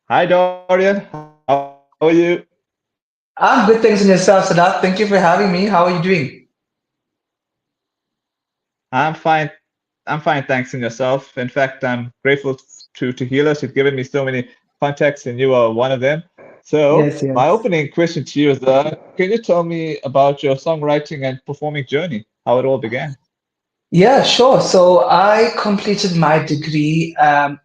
Hi, Dorian. How are you? I'm good, thanks in yourself, Siddharth. Thank you for having me. How are you doing? I'm fine. I'm fine, thanks. And yourself? In fact, I'm grateful to Healers. You've given me so many contacts, and you are one of them. So, Yes, my yes. opening question to you is, can you tell me about your songwriting and performing journey? How it all began? Yeah, sure. So I completed my degree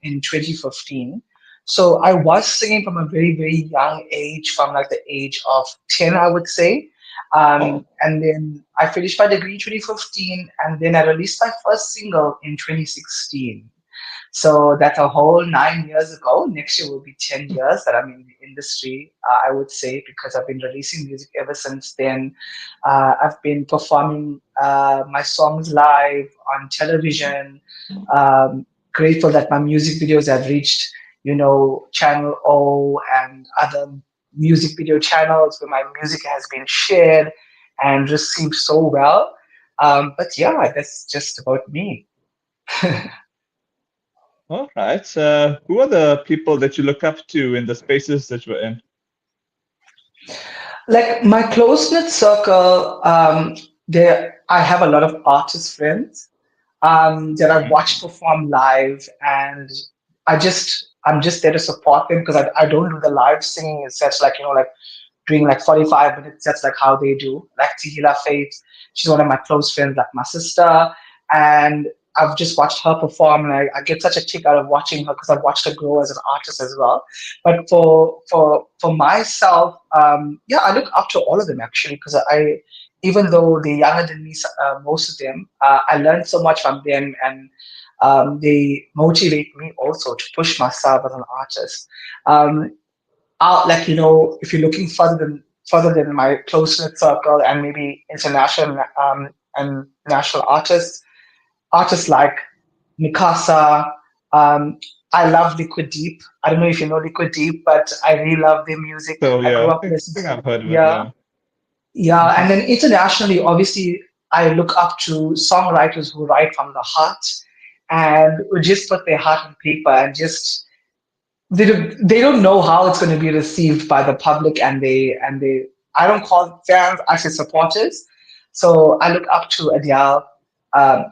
in 2015. So I was singing from a very, very young age, from like the age of 10, I would say. Oh, And then I finished my degree in 2015, and then I released my first single in 2016. So that's a whole 9 years ago. Next year will be 10 years that I'm in the industry, I would say, because I've been releasing music ever since then. I've been performing my songs live on television. Grateful that my music videos have reached, Channel O and other music video channels where my music has been shared and received so well. But yeah, that's just about me. all right. Who are the people that you look up to in the spaces that you're in? Like my close knit circle, there I have a lot of artist friends that I Mhm. watch perform live, and I'm just there to support them because I don't do the live singing sets like like doing like 45 minute sets like how they do. Like Tahila Faith, she's one of my close friends, like my sister, and I've just watched her perform, and I get such a kick out of watching her because I've watched her grow as an artist as well. But for myself, yeah, I look up to all of them actually because even though they're younger than me, most of them, I learned so much from them, and they motivate me also to push myself as an artist. Um, like if you're looking further than my close knit circle and maybe international and national artists like Mikasa. Um, I love Liquid Deep. I don't know if you know Liquid Deep, but I really love their music. So, I yeah, grew I up think, I listening. think I've heard of it. Yeah, Yeah. yeah, Hmm. and then internationally, obviously, I look up to songwriters who write from the heart and who just put their heart on paper and just they don't know how it's going to be received by the public, and they I don't call them fans, I say supporters. So I look up to Adele, um,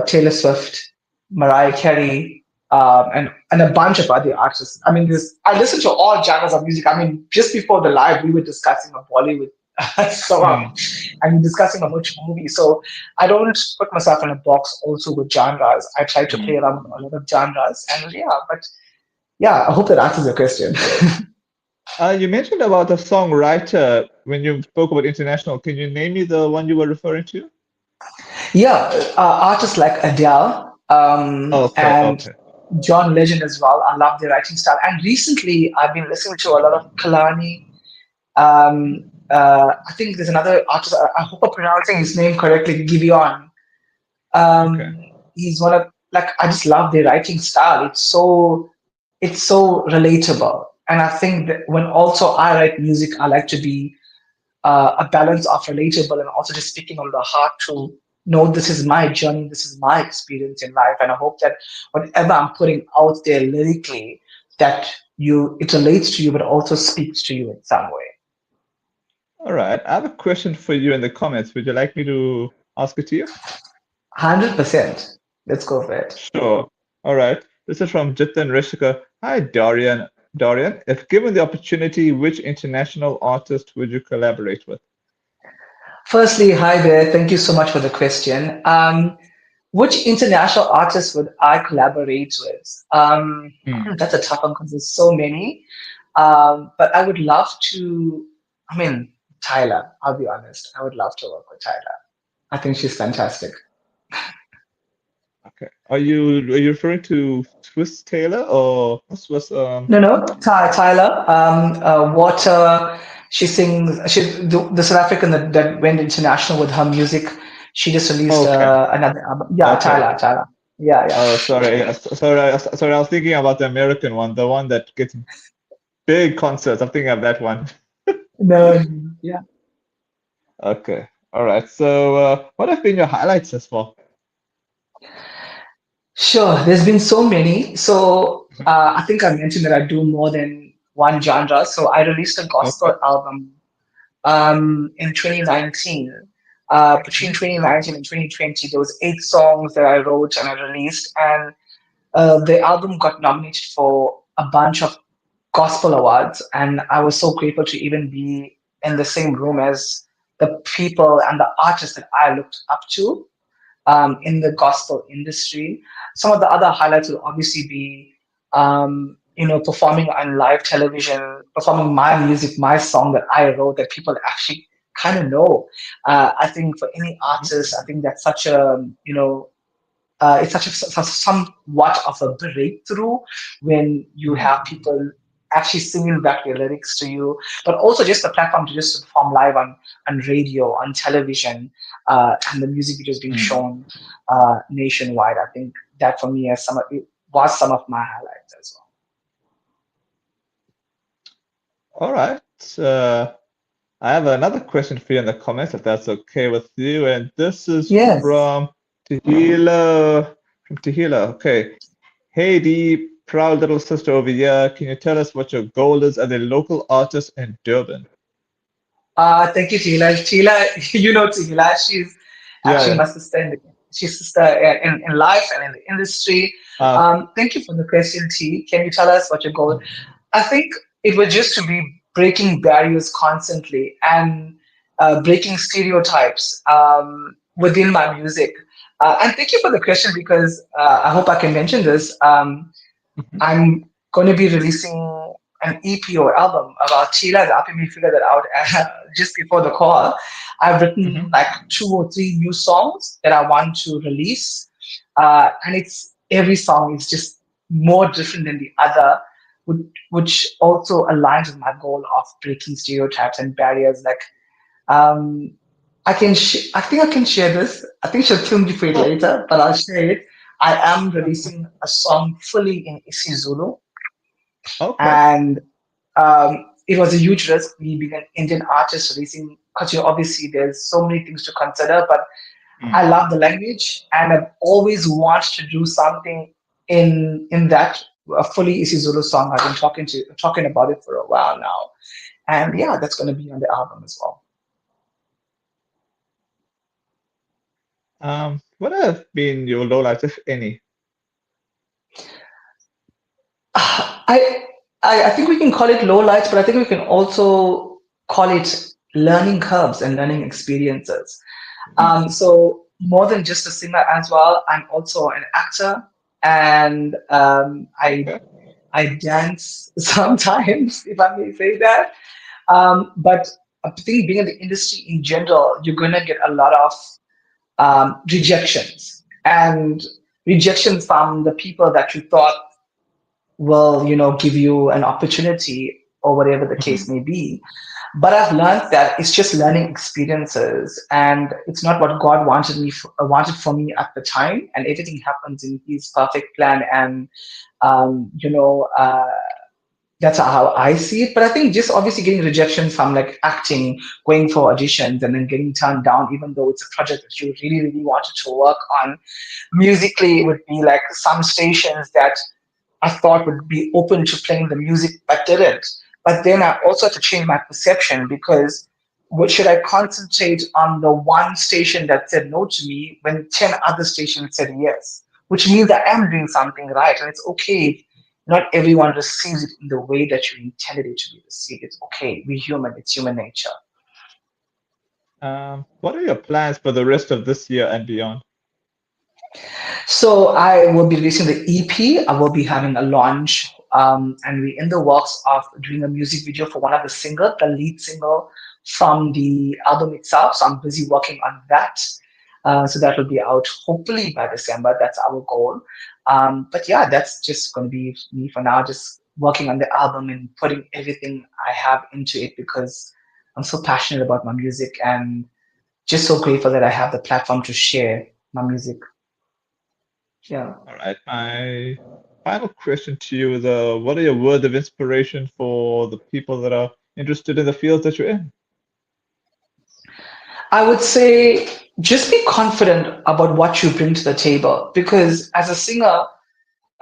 Taylor Swift, Mariah Carey, and a bunch of other artists. I mean, I listen to all genres of music. I mean, just before the live, we were discussing a Bollywood song, Hmm. and discussing a much movie. So I don't put myself in a box. Also with genres, I try to play Hmm. around with a lot of genres, and yeah, but yeah, I hope that answers your question. You mentioned about a songwriter when you spoke about international. Can you name me the one you were referring to? Yeah, artists like Adele Okay, and okay. John Legend as well. I love their writing style. And recently, I've been listening to a lot of Kalani. I think there's another artist. I hope I'm pronouncing his name correctly. Giveon. Okay. He's one of like I just love their writing style. It's so relatable. And I think that when also I write music, I like to be a balance of relatable and also just speaking on the heart to know this is my journey, this is my experience in life, and I hope that whatever I'm putting out there lyrically, that it relates to you, but also speaks to you in some way. All right. I have a question for you in the comments. Would you like me to ask it to you? 100%. Let's go for it. Sure. All right. This is from Jitin Rishika. Hi, Dorian. Dorian, if given the opportunity, which international artist would you collaborate with? Firstly, hi there. Thank you so much for the question. Which international artists would I collaborate with? Hmm. That's a tough one because there's so many. But I would love to. I mean, Tyler. I'll be honest. I would love to work with Tyler. I think she's fantastic. Okay. Are you referring to Swiss Taylor or Swiss No, no, Tyler. Water. She sings. She's the South African that went international with her music. She just released okay. another album. Yeah, Okay. Tyler. Tyler. Yeah, yeah. Oh, sorry. Sorry. I was thinking about the American one, the one that gets big concerts. I'm thinking of that one. No, yeah. Okay. All right. So, what have been your highlights as well? Sure, there's been so many. So Mhm. I think I mentioned that I do more than one genre. So I released a Okay. gospel album in 2019. Between Mhm. 2019 and 2020, there was 8 songs that I wrote and I released, and the album got nominated for a bunch of gospel awards, and I was so grateful to even be in the same room as the people and the artists that I looked up to in the gospel industry. Some of the other highlights will obviously be, performing on live television, performing my music, my song that I wrote that people actually kind of know. I think for any Mhm. artist, I think that's such a, it's such a somewhat of a breakthrough when you Mhm. have people actually singing back their lyrics to you, but also just the platform to just perform live on radio, on television, and the music videos being Mhm. shown nationwide. I think that for me, it was some of my highlights as well. All right. Uh, I have another question for you in the comments, if that's okay with you. And this is Yes. from Tehila. From Tehila. Okay. Hey, the proud little sister over here. Can you tell us what your goal is as a local artist in Durban? Thank you, Tila. Tila, you know Tila. She's Yeah, actually yeah. my sister. She's sister in life and in the industry. Okay. Thank you for the question, T. Can you tell us what your goal? I think it was just to be breaking barriers constantly and breaking stereotypes within my music. And thank you for the question because I hope I can mention this. Mhm. I'm going to be releasing an EP or album about Sheila. After me figure that out just before the call. I've written Mhm. like 2 or 3 new songs that I want to release, and it's every song is just more different than the other, which also aligns with my goal of breaking stereotypes and barriers. Like um, I think I can share this. I think she'll kill me for it later, but I'll share it. I am releasing a song fully in isiZulu, Okay. and it was a huge risk me being an Indian artist releasing because you obviously there's so many things to consider. But I Mm. love the language, and I've always wanted to do something in that a fully isiZulu song. I've been talking about it for a while now, and yeah, that's going to be on the album as well. What have been your lowlights, if any? I, I think we can call it low lights, but I think we can also call it learning curves and learning experiences. Mhm. So more than just a singer as well, I'm also an actor, and Okay. I dance sometimes, if I may say that. But I think being in the industry in general, you're gonna get a lot of rejections and rejection from the people that you thought will, give you an opportunity or whatever the Mhm. case may be. But I've learned that it's just learning experiences, and it's not what God wanted for me at the time. And everything happens in His perfect plan, and um, you know, uh, that's how I see it. But I think just obviously getting rejection from like acting, going for auditions, and then getting turned down, even though it's a project that you really, really wanted to work on. Musically, it would be like some stations that I thought would be open to playing the music, but didn't. But then I also had to change my perception because what should I concentrate on the one station that said no to me when 10 other stations said yes? Which means I am doing something right. And it's okay if not everyone receives it in the way that you intended it to be received. It's okay. We're human, it's human nature. What are your plans for the rest of this year and beyond? So I will be releasing the EP. I will be having a launch, and we're in the works of doing a music video for one of the single, the lead single from the album itself. So I'm busy working on that. So that will be out hopefully by December. That's our goal. But yeah, that's just going to be me for now. Just working on the album and putting everything I have into it because I'm so passionate about my music and just so grateful that I have the platform to share my music. Yeah. All right. My final question to you is, what are your words of inspiration for the people that are interested in the fields that you're in? I would say just be confident about what you bring to the table, because as a singer,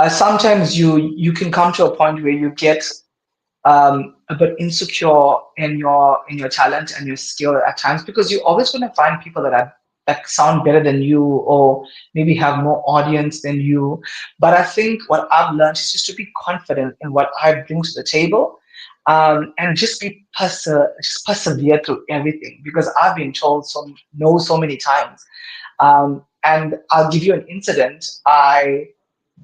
sometimes you can come to a point where you get a bit insecure in your talent and your skill at times, because you're always going to find people that sound better than you, or maybe have more audience than you. But I think what I've learned is just to be confident in what I bring to the table, and just just persevere through everything, because I've been told so many times. And I'll give you an incident. I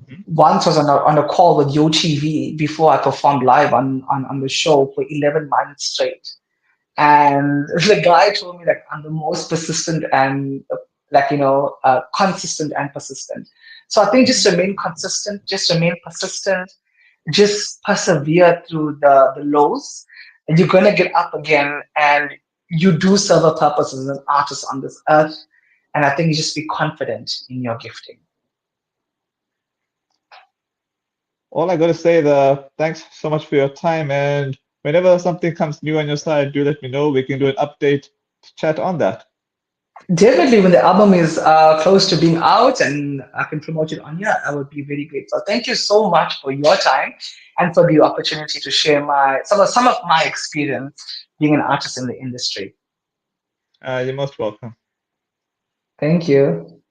Mhm. once was on a call with YoTV before I performed live on the show for 11 months straight. And the guy told me that I'm the most persistent and consistent and persistent. So I think just Mhm. remain consistent, just remain persistent, just persevere through the lows, and you're going to get up again, and you do serve a purpose as an artist on this earth. And I think you just be confident in your gifting. All I gotta say, thanks so much for your time, and whenever something comes new on your side, do let me know. We can do an update chat on that. Definitely, when the album is close to being out and I can promote it on here, I would be very grateful. Thank you so much for your time and for the opportunity to share some of my experience being an artist in the industry. You're most welcome. Thank you.